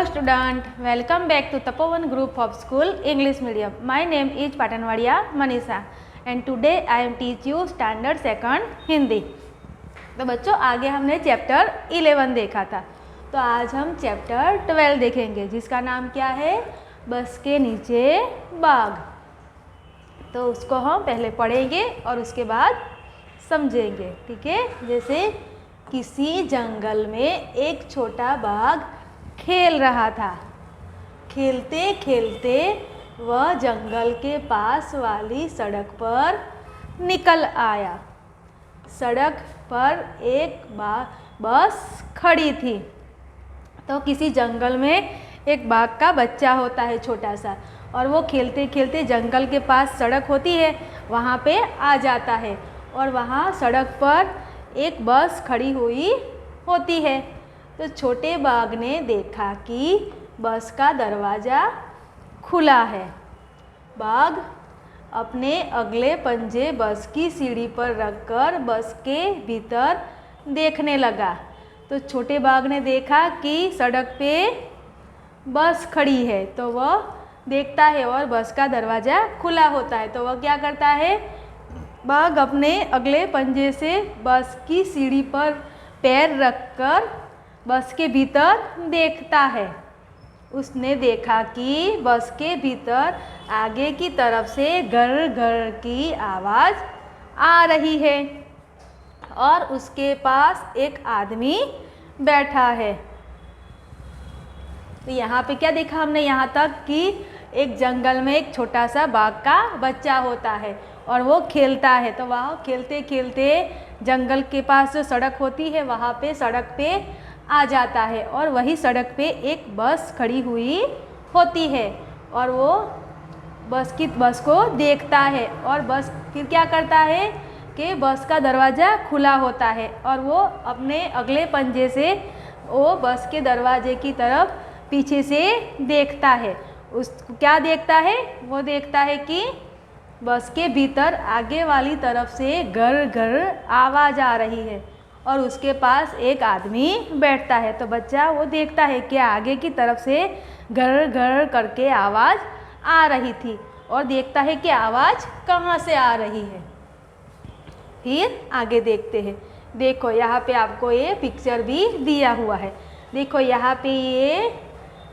Hello student, welcome back to Tapovan Group of School English Medium. My name is Patanwadia Manisha and today I am teach you standard second Hindi. तो बच्चों आगे हमने chapter 11 देखा था, तो आज हम चैप्टर 12 देखेंगे जिसका नाम क्या है, बस के नीचे बाघ। तो उसको हम पहले पढ़ेंगे और उसके बाद समझेंगे, ठीक है। जैसे किसी जंगल में एक छोटा बाघ खेल रहा था। खेलते खेलते वह जंगल के पास वाली सड़क पर निकल आया। सड़क पर एक बस खड़ी थी। तो किसी जंगल में एक बाघ का बच्चा होता है छोटा सा, और वो खेलते खेलते जंगल के पास सड़क होती है, वहाँ पे आ जाता है और वहाँ सड़क पर एक बस खड़ी हुई होती है। तो छोटे बाघ ने देखा कि बस का दरवाज़ा खुला है। बाघ अपने अगले पंजे बस की सीढ़ी पर रखकर बस के भीतर देखने लगा। तो छोटे बाघ ने देखा कि सड़क पे बस खड़ी है, तो वह देखता है और बस का दरवाज़ा खुला होता है। तो वह क्या करता है, बाघ अपने अगले पंजे से बस की सीढ़ी पर पैर रखकर बस के भीतर देखता है। उसने देखा कि बस के भीतर आगे की तरफ से घर घर की आवाज़ आ रही है और उसके पास एक आदमी बैठा है। तो यहाँ पे क्या देखा हमने यहाँ तक कि एक जंगल में एक छोटा सा बाघ का बच्चा होता है और वो खेलता है। तो वह खेलते खेलते जंगल के पास जो सड़क होती है वहाँ पे सड़क पे आ जाता है और वही सड़क पे एक बस खड़ी हुई होती है और वो बस को देखता है और बस फिर क्या करता है कि बस का दरवाज़ा खुला होता है और वो अपने अगले पंजे से वो बस के दरवाजे की तरफ पीछे से देखता है। उसको क्या देखता है, वो देखता है कि बस के भीतर आगे वाली तरफ से घर घर आवाज़ आ रही है और उसके पास एक आदमी बैठता है। तो बच्चा वो देखता है कि आगे की तरफ से घर घर करके आवाज़ आ रही थी और देखता है कि आवाज़ कहाँ से आ रही है। फिर आगे देखते हैं। देखो यहाँ पे आपको ये पिक्चर भी दिया हुआ है। देखो यहाँ पे ये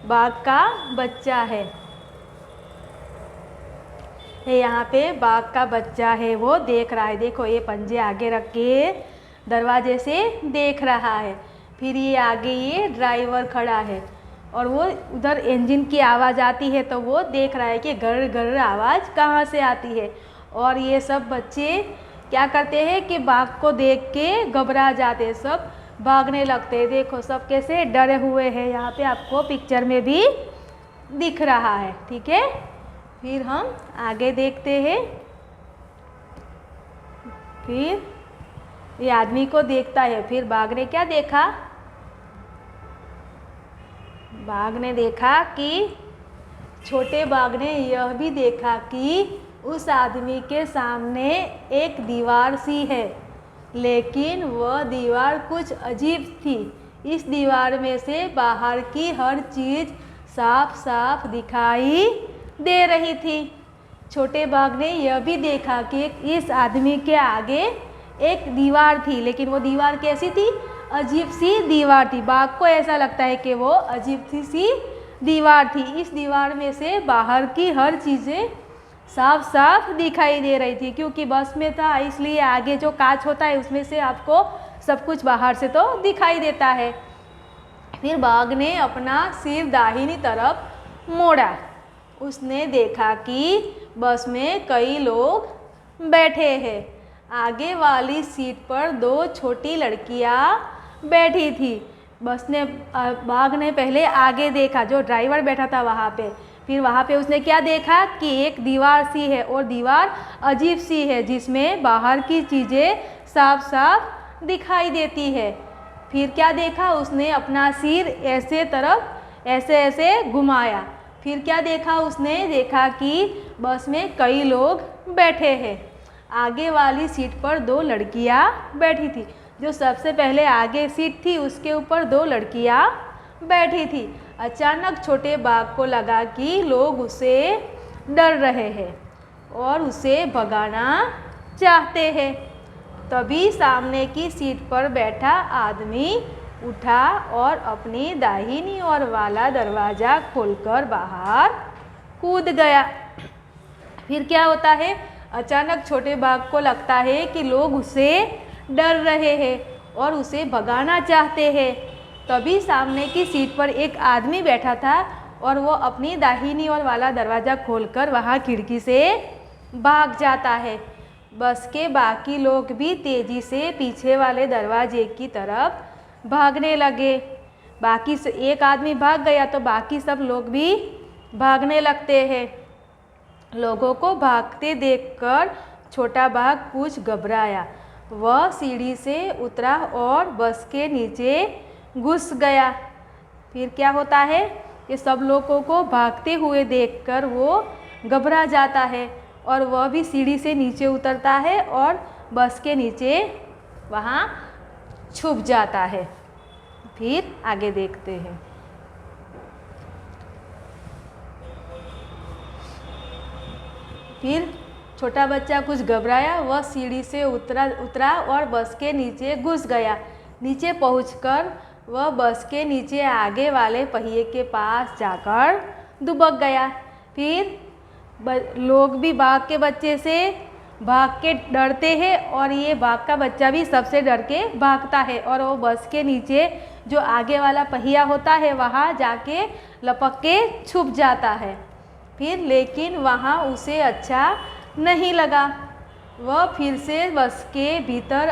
बाघ का बच्चा है। यहाँ पे बाघ का बच्चा है, वो देख रहा है। देखो ये पंजे आगे रख के दरवाजे से देख रहा है। फिर ये आगे ये ड्राइवर खड़ा है और वो उधर इंजन की आवाज़ आती है तो वो देख रहा है कि घर घर आवाज़ कहाँ से आती है। और ये सब बच्चे क्या करते हैं कि बाघ को देख के घबरा जाते हैं, सब भागने लगते हैं। देखो सब कैसे डरे हुए हैं, यहाँ पे आपको पिक्चर में भी दिख रहा है, ठीक है। फिर हम आगे देखते हैं। फिर ये आदमी को देखता है। फिर बाघ ने क्या देखा, बाघ ने देखा कि छोटे बाघ ने यह भी देखा कि उस आदमी के सामने एक दीवार सी है, लेकिन वह दीवार कुछ अजीब थी। इस दीवार में से बाहर की हर चीज़ साफ साफ दिखाई दे रही थी। छोटे बाघ ने यह भी देखा कि इस आदमी के आगे एक दीवार थी, लेकिन वो दीवार कैसी थी, अजीब सी दीवार थी। बाघ को ऐसा लगता है कि वो अजीब सी दीवार थी। इस दीवार में से बाहर की हर चीज़ें साफ साफ दिखाई दे रही थी, क्योंकि बस में था इसलिए आगे जो कांच होता है उसमें से आपको सब कुछ बाहर से तो दिखाई देता है। फिर बाघ ने अपना सिर दाहिनी तरफ मोड़ा। उसने देखा कि बस में कई लोग बैठे हैं। आगे वाली सीट पर दो छोटी लड़कियां बैठी थी। बाघ ने पहले आगे देखा, जो ड्राइवर बैठा था वहाँ पे। फिर वहाँ पे उसने क्या देखा कि एक दीवार सी है और दीवार अजीब सी है जिसमें बाहर की चीज़ें साफ साफ दिखाई देती है। फिर क्या देखा, उसने अपना सिर ऐसे ऐसे घुमाया। फिर क्या देखा, उसने देखा कि बस में कई लोग बैठे हैं। आगे वाली सीट पर दो लड़कियां बैठी थी। जो सबसे पहले आगे सीट थी उसके ऊपर दो लड़कियां बैठी थी। अचानक छोटे बाघ को लगा कि लोग उसे डर रहे हैं और उसे भगाना चाहते हैं। तभी सामने की सीट पर बैठा आदमी उठा और अपनी दाहिनी ओर वाला दरवाज़ा खोलकर बाहर कूद गया। फिर क्या होता है, अचानक छोटे बाघ को लगता है कि लोग उसे डर रहे हैं और उसे भगाना चाहते हैं। तभी सामने की सीट पर एक आदमी बैठा था और वो अपनी दाहिनी ओर वाला दरवाज़ा खोलकर वहाँ खिड़की से भाग जाता है। बस के बाकी लोग भी तेज़ी से पीछे वाले दरवाजे की तरफ भागने लगे। बाकी से एक आदमी भाग गया तो बाकी सब लोग भी भागने लगते हैं। लोगों को भागते देखकर छोटा बाघ कुछ घबराया। वह सीढ़ी से उतरा और बस के नीचे घुस गया। फिर क्या होता है कि सब लोगों को भागते हुए देखकर वो घबरा जाता है और वह भी सीढ़ी से नीचे उतरता है और बस के नीचे वहाँ छुप जाता है। फिर आगे देखते हैं। फिर छोटा बच्चा कुछ घबराया, वह सीढ़ी से उतरा और बस के नीचे घुस गया। नीचे पहुंचकर वह बस के नीचे आगे वाले पहिए के पास जाकर दुबक गया। फिर लोग भी बाघ के बच्चे से भाग के डरते हैं और ये बाघ का बच्चा भी सबसे डर के भागता है और वो बस के नीचे जो आगे वाला पहिया होता है वहाँ जाके लपक के छुप जाता है। फिर लेकिन वहाँ उसे अच्छा नहीं लगा। वह फिर से बस के भीतर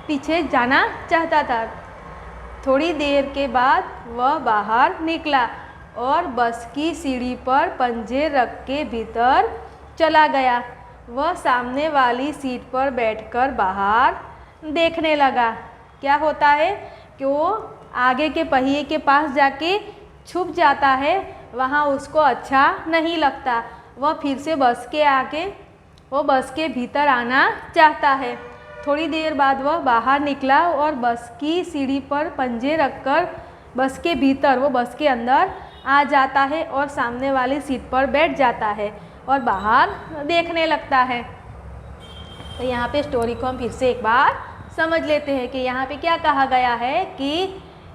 पीछे जाना चाहता था। थोड़ी देर के बाद वह बाहर निकला और बस की सीढ़ी पर पंजे रख के भीतर चला गया। वह सामने वाली सीट पर बैठकर बाहर देखने लगा। क्या होता है कि वो आगे के पहिए के पास जाके छुप जाता है, वहाँ उसको अच्छा नहीं लगता। वह फिर से बस के भीतर आना चाहता है। थोड़ी देर बाद वह बाहर निकला और बस की सीढ़ी पर पंजे रखकर बस के भीतर वो बस के अंदर आ जाता है और सामने वाली सीट पर बैठ जाता है और बाहर देखने लगता है। तो यहाँ पे स्टोरी को हम फिर से एक बार समझ लेते हैं कि यहाँ पे क्या कहा गया है कि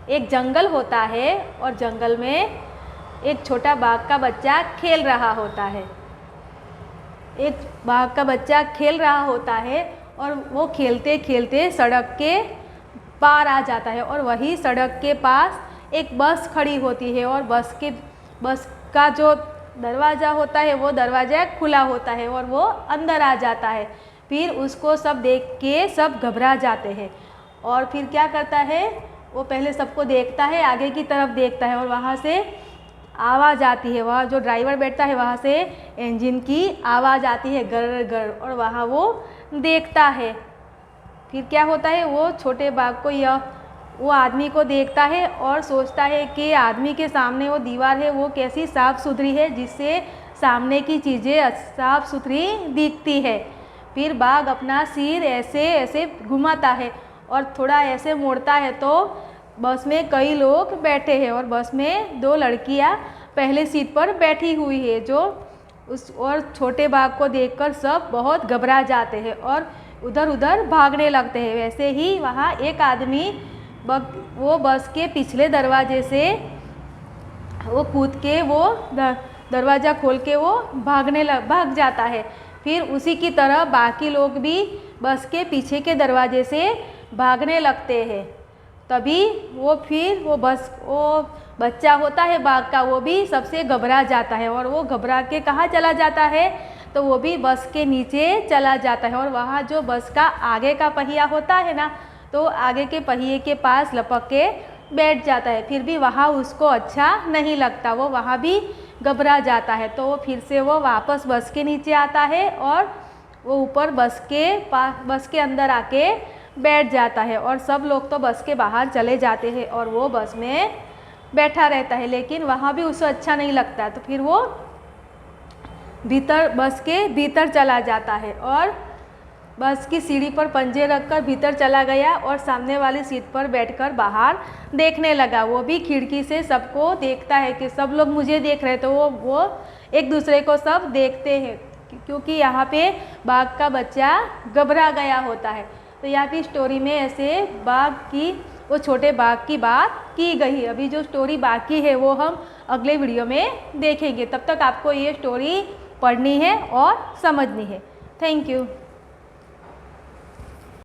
एक जंगल होता है और जंगल में एक छोटा बाघ का बच्चा खेल रहा होता है। एक बाघ का बच्चा खेल रहा होता है और वो खेलते खेलते सड़क के पार आ जाता है और वही सड़क के पास एक बस खड़ी होती है और बस का जो दरवाज़ा होता है वो दरवाज़ा खुला होता है और वो अंदर आ जाता है। फिर उसको सब देख के सब घबरा जाते हैं और फिर क्या करता है, वो पहले सबको देखता है, आगे की तरफ देखता है और वहाँ से आवाज़ आती है। वहाँ जो ड्राइवर बैठता है वहाँ से इंजन की आवाज़ आती है गर गर और वहाँ वो देखता है। फिर क्या होता है, वो छोटे बाघ को वो आदमी को देखता है और सोचता है कि आदमी के सामने वो दीवार है वो कैसी साफ़ सुथरी है जिससे सामने की चीज़ें साफ़ सुथरी दिखती है। फिर बाघ अपना सिर ऐसे ऐसे घुमाता है और थोड़ा ऐसे मोड़ता है तो बस में कई लोग बैठे हैं और बस में 2 लड़कियां पहले सीट पर बैठी हुई है और छोटे बाघ को देखकर सब बहुत घबरा जाते हैं और उधर उधर भागने लगते हैं। वैसे ही वहाँ एक आदमी वो बस के पिछले दरवाजे से वो कूद के वो दरवाज़ा खोल के वो भाग जाता है। फिर उसी की तरह बाकी लोग भी बस के पीछे के दरवाजे से भागने लगते हैं। तभी वो बच्चा होता है बाघ का, वो भी सबसे घबरा जाता है और वो घबरा के कहाँ चला जाता है, तो वो भी बस के नीचे चला जाता है और वहाँ जो बस का आगे का पहिया होता है ना, तो आगे के पहिए के पास लपक के बैठ जाता है। फिर भी वहाँ उसको अच्छा नहीं लगता, वो वहाँ भी घबरा जाता है। तो वो फिर से वो वापस बस के नीचे आता है और वो ऊपर बस के अंदर आके बैठ जाता है और सब लोग तो बस के बाहर चले जाते हैं और वो बस में बैठा रहता है, लेकिन वहाँ भी उसे अच्छा नहीं लगता। तो फिर वो बस के भीतर चला जाता है और बस की सीढ़ी पर पंजे रखकर भीतर चला गया और सामने वाली सीट पर बैठकर बाहर देखने लगा। वो भी खिड़की से सबको देखता है कि सब लोग मुझे देख रहे, तो वो एक दूसरे को सब देखते हैं, क्योंकि यहाँ पे बाघ का बच्चा घबरा गया होता है। तो यहाँ की स्टोरी में ऐसे बाघ की, वो छोटे बाघ की बात की गई। अभी जो स्टोरी बाकी है वो हम अगले वीडियो में देखेंगे। तब तक आपको ये स्टोरी पढ़नी है और समझनी है। Thank you.